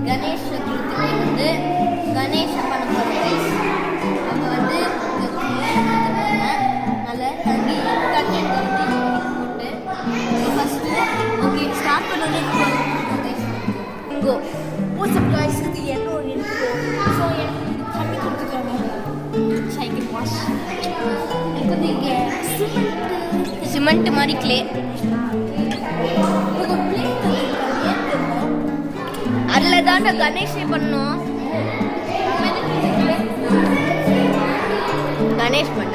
கணேஷ் சதுர்த்திக்கு வந்து கணேஷ் பண்ண போகிறேன். அப்போ வந்து நல்லா தண்ணி கண்டென்ட் வந்து போட்டு ஃபஸ்ட்டு ஓகே ஸ்டார்ட் பண்ணி கோ வாட்ஸ்அப் காய்ஸ் இது என்ன ஒன்று இருக்கு. ஸோ எனக்கு இது தண்ணி கொடுத்துருக்காங்க சைக்கிள் வாஷ். எனக்கு வந்து இங்கே சிமெண்ட் மாதிரி கிளே அதில் தான் கணேஷே பண்ணோம். கணேஷ் பண்ண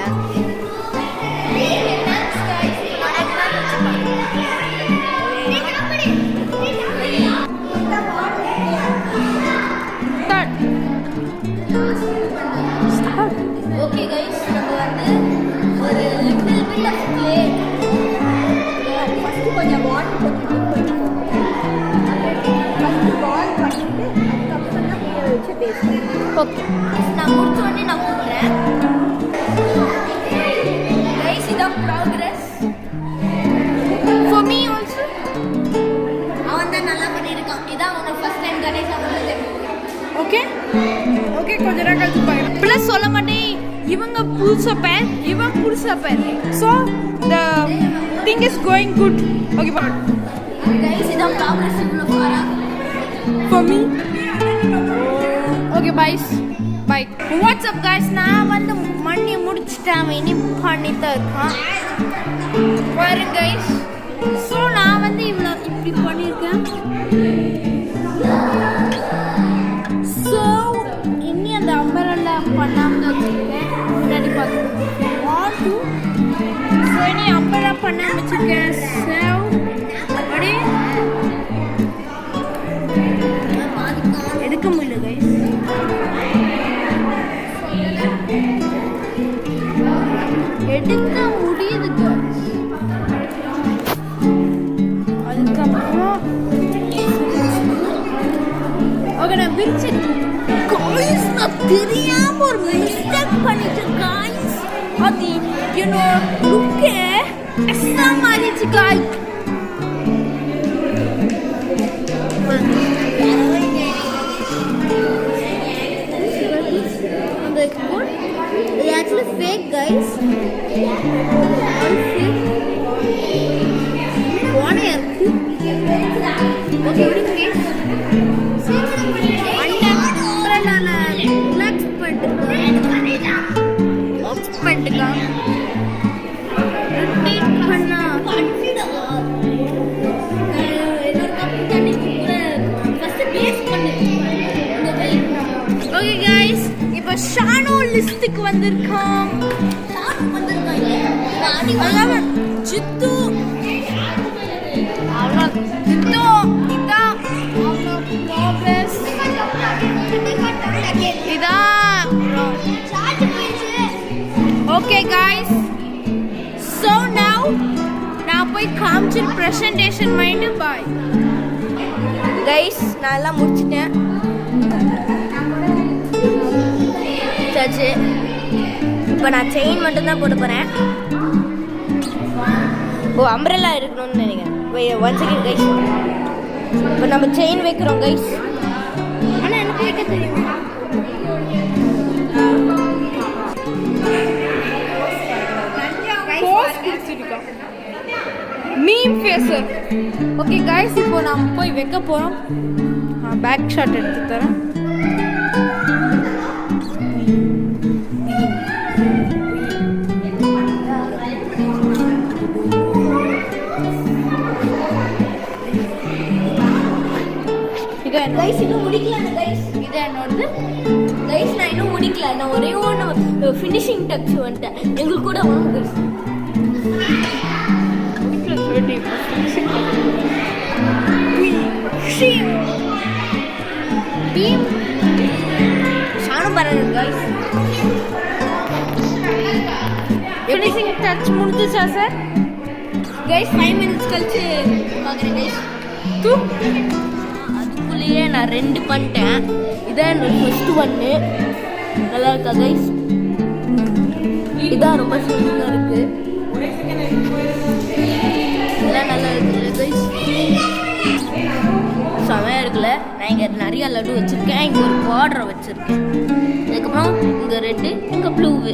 ஓகே கைஸ் நம்ம வந்து ஒரு little bit of clay first கொஞ்சம் வாட்டர் போட்டுட்டு ஓகே நான் முடிச்ச உடனே நான் கூப்பிட்றேன். கைஸ் இதான் ப்ராக்ரஸ் ஃபார் மீ ஆல்சோ. அவன் தான் நல்லா பண்ணியிருக்கான். இதான் உனக்கு ஃபர்ஸ்ட் டைம் கணேஷ் பண்ணது. ஓகே ஓகே கொஞ்ச நேரம் கழிச்சு பாருங்க. ப்ளஸ் சொல்ல மாட்டேன் இவங்க புதுசா பேர் இவன் புதுசா பேர். So the thing is going good. Okay பாருங்க கைஸ் இதான் ப்ராக்ரஸ் இவ்வளோ ஃபாரா for me. Okay boys bye. What's up guys நான் வந்து மண்ணி முடிச்சிட்டேன். இனி பண்ணிட்டு தான் இருக்கான் பாருங்க கைஸ். ஸோ நான் வந்து இவ்வளோ இப்படி பண்ணியிருக்கேன். ஸோ இனி அந்த அம்பரல்ல பண்ணாமல் வச்சுருக்கேன். முன்னாடி பார்த்துருக்கேன் வாட்டு. ஸோ இனி அம்பரா பண்ண வச்சுருக்கேன். சேவ் அப்படி எடுக்க முடியல கைஸ். எடுக்க முடியுது கைஸ். அதுக்கப்புறம் ஓகே நான் பிரிச்சு கைஸ் நான் தெரியாம ஒரு மிஸ்டேக் பண்ணிட்டேன் கைஸ். அது யூனோ லுக்கே எக்ஸ்ட்ரா மாறிச்சு guys. It's actually fake guys. What are you? Okay, guys. Okay guys, இப்போ ஷானோ லிஸ்ட்டுக்கு வந்திருக்கோம். ஜித்து ஜித்து இதான் ப்ராக்ரஸ் இதான். ஓகே காய்ஸ் ஸோ நவ் நான் போய் காமிச்சு ப்ரெசன்டேஷன் மைண்டு பாய் கைஸ். நான் எல்லாம் முடிச்சிட்டேன். இப்போ நான் செயின் மட்டும்தான் போட போகிறேன். ஓ அம்பரெல்லா இருக்கணும்னு நினைக்கிறேன். One second guys. இப்போ நம்ம செயின் வைக்கிறோம் கைஸ். ஆனால் எனக்கு வைக்க தெரியும். Meme phasor. ஓகே கைஸ் இப்போ நம்ம போய் வைக்க போகிறோம். பேக் ஷாட் எடுத்து தரேன். கைஸ் இன்னும் முடிக்கல கைஸ். இது என்னோடது கைஸ். நான் இன்னும் முடிக்கல. நான் ஒரே ஒன்று ஃபினிஷிங் டச் வந்துட்டேன். எங்களுக்கு கூட வாங்க கைஸ். டீம் ஷானு பாருங்க கைஸ். ஃபினிஷிங் டச் முடிஞ்சுச்சா சார் கைஸ்? 5 மினிட்ஸ் கழிச்சு பார்க்குறேன் கைஸ். அதுக்குள்ளேயே நான் 2 பண்ணிட்டேன். இதான் என்னோட ஃபர்ஸ்ட் ஒன்று. நல்லா இருக்கா கைஸ்? இதான் ரொம்ப சூப்பராக இருக்கு. எல்லாம் நல்லா இருக்கு கைஸ். இருக்குல்ல, நான் இங்கே நிறைய லட்டு வச்சுருக்கேன். இங்கே ஒரு பார்டரை வச்சுருக்கேன். அதுக்கப்புறம் இங்கே ரெட்டு, இங்கே ப்ளூவு.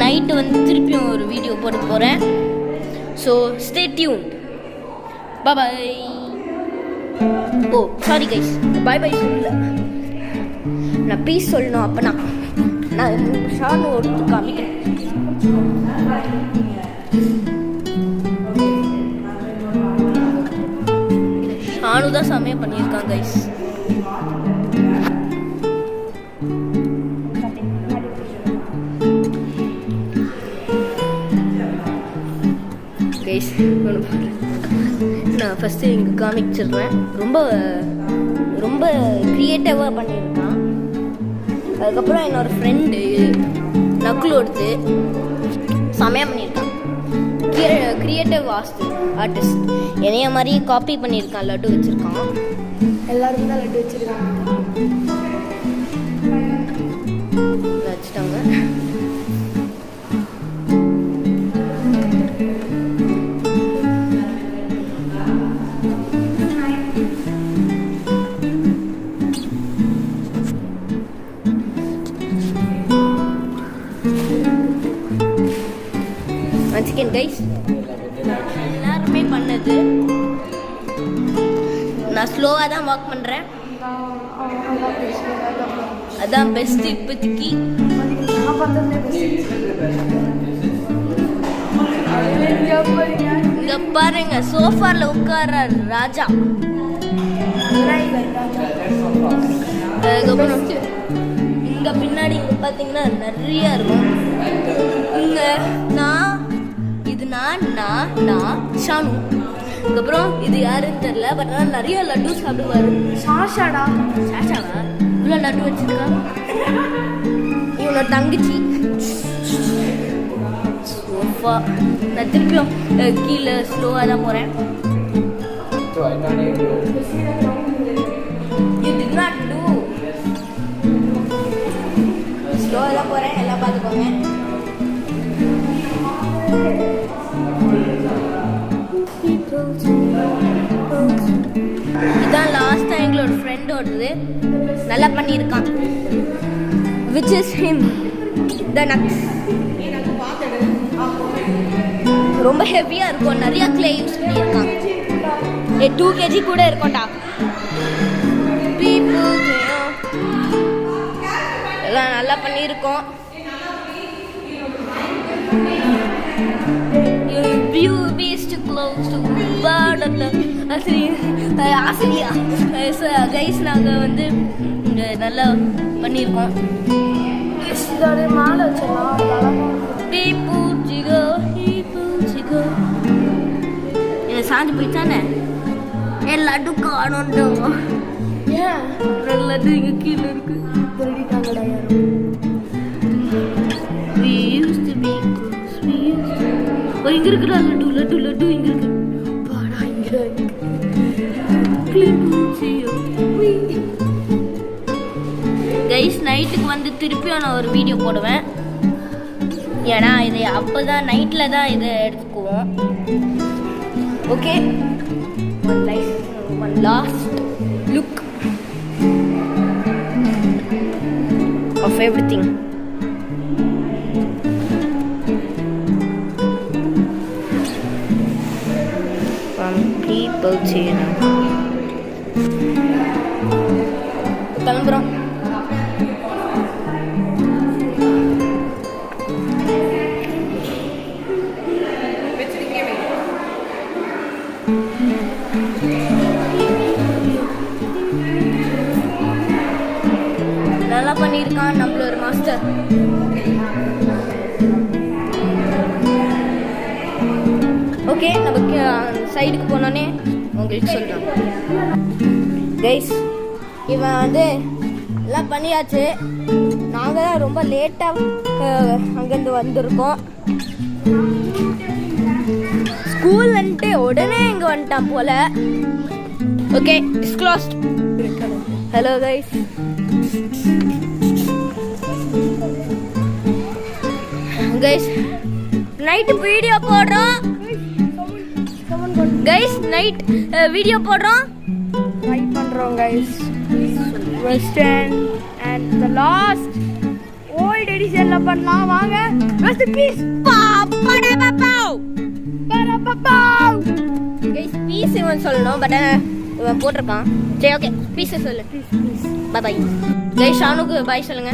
நைட்டு வந்து திருப்பியும் ஒரு வீடியோ போட்டு போகிறேன். So stay tuned. Bye. Oh sorry guys, bye bye சொல்லல, நான் பீஸ் சொல்லணும். அப்போனா நான் ஷானு ஒருத்தர் காமிக்கிறேன். ஷானு தான் செமையாக பண்ணியிருக்கான் கைஸ். கைஸ் நான் ஃபஸ்ட்டு இங்கே காமிச்சிடுறேன். ரொம்ப ரொம்ப க்ரியேட்டிவாக பண்ணியிருக்கான். அதுக்கப்புறம் என்னோடய ஃப்ரெண்டு நக்குலோடுத்து செமையாக பண்ணியிருக்கான். க்ரியேட்டிவ் ஆர்டிஸ்ட் என்னைய மாதிரி காப்பி பண்ணியிருக்கான். லட்டு வச்சுருக்கான். எல்லாருமே தான் லட்டு வச்சுருக்காங்க. வச்சுட்டாங்க. சிக்கன் கைஸ் எல்லாருமே பண்ணது. நான் ஸ்லோவாக தான் வாக் பண்ணுறேன். அதான் பெஸ்ட் இப்போதைக்கு. இங்க பாருங்க, சோஃபால உட்கார்றாரு ராஜா. அதுக்கப்புறம் இங்க பின்னாடி பார்த்தீங்கன்னா நிறைய இருக்கும். இங்க நான் ஷானு. அதுக்கப்புறம் இது யாருன்னு தெரியல, பட் ஆனால் நிறைய லட்டு சாப்பிடுவாரு. சாஷாவா இவ்வளோ லட்டு வச்சிருக்கா. இவனோட தங்கச்சி சோஃபா. நான் திருப்பியும் கீழே ஸ்லோவாக தான் போகிறேன். ஸ்லோவாக தான் போகிறேன். எல்லாம் பார்த்துக்கோங்க. இதான் லாஸ்ட்டாக எங்களோட ஃப்ரெண்டோடது. நல்லா பண்ணியிருக்கான். விச் இஸ் ஹிம் த நக்ஸ். ரொம்ப ஹெவியாக இருக்கும். நிறையா கிளே யூஸ் பண்ணியிருக்கான். 2 kg கூட இருக்கும்டா. எல்லாம் நல்லா பண்ணியிருக்கோம். கைஸ் நாங்கள் வந்து நல்லா பண்ணியிருக்கோம். மாலை என்ன சாஞ்சு போயிட்டானே. என் லட்டு காணும். ஏன் லட்டு இங்கே கீழே இருக்கு. இங்க இருக்குடா லட்டு இங்க இருக்கு. பாடா இங்க கைஸ் நைட்டுக்கு வந்து திருப்பியும் நான் ஒரு வீடியோ போடுவேன். ஏன்னா இதை அப்போதான் நைட்டில் தான் இதை எடுத்துக்குவோம். Okay, one last look of everything. People channel. கிளம்புறோம். நல்லா பண்ணியிருக்கான் நம்மளோட மாஸ்டர். ஓகே, நமக்கு சைடுக்கு போனோன்னே உங்களுக்கு சொல்கிறேன். கைஸ் இவன் வந்து எல்லாம் பண்ணியாச்சு. நாங்கள் தான் ரொம்ப லேட்டாக அங்கேருந்து வந்திருக்கோம். ஸ்கூல்ன்ட்டு உடனே இங்கே வந்துட்டான் போல. Okay, disclosed. Hello guys, guys night video போடுறோம். கைஸ் நைட் வீடியோ போடுறோம் ட்ரை பண்றோம் guys western and the last old எடிஷன்ல பண்ணலாம் வாங்க ரெஸ்ட் இன் பீஸ் பாப்படா பாப்பாவ் பாப்பாவ் கைஸ் பீஸ் இவன் சொல்லணும் பட் இவன் போட்டிருக்கான் சரி ஓகே பீஸ் சொல்லு ப்ளீஸ் பை பை கைஸ் ஷானுக்கு பை சொல்லுங்க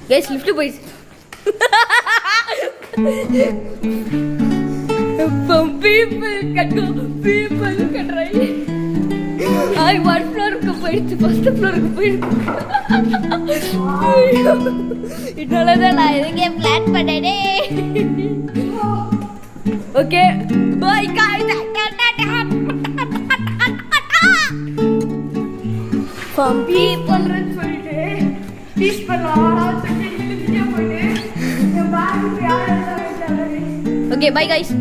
கைஸ் லிஃப்ட் போயிடுச்சு people can try I one floor க்கு போயிடுச்சு first floor க்கு போயிடுச்சு இதனாலதான் நான் இதுக்கே பிளான் பண்ணேனே okay bye guys from people சொல்லிட்டு பீஸ் பண்ணலாம் சொல்லிட்டு வீடியோ போயிட்டு இந்த பாய் யார் okay bye guys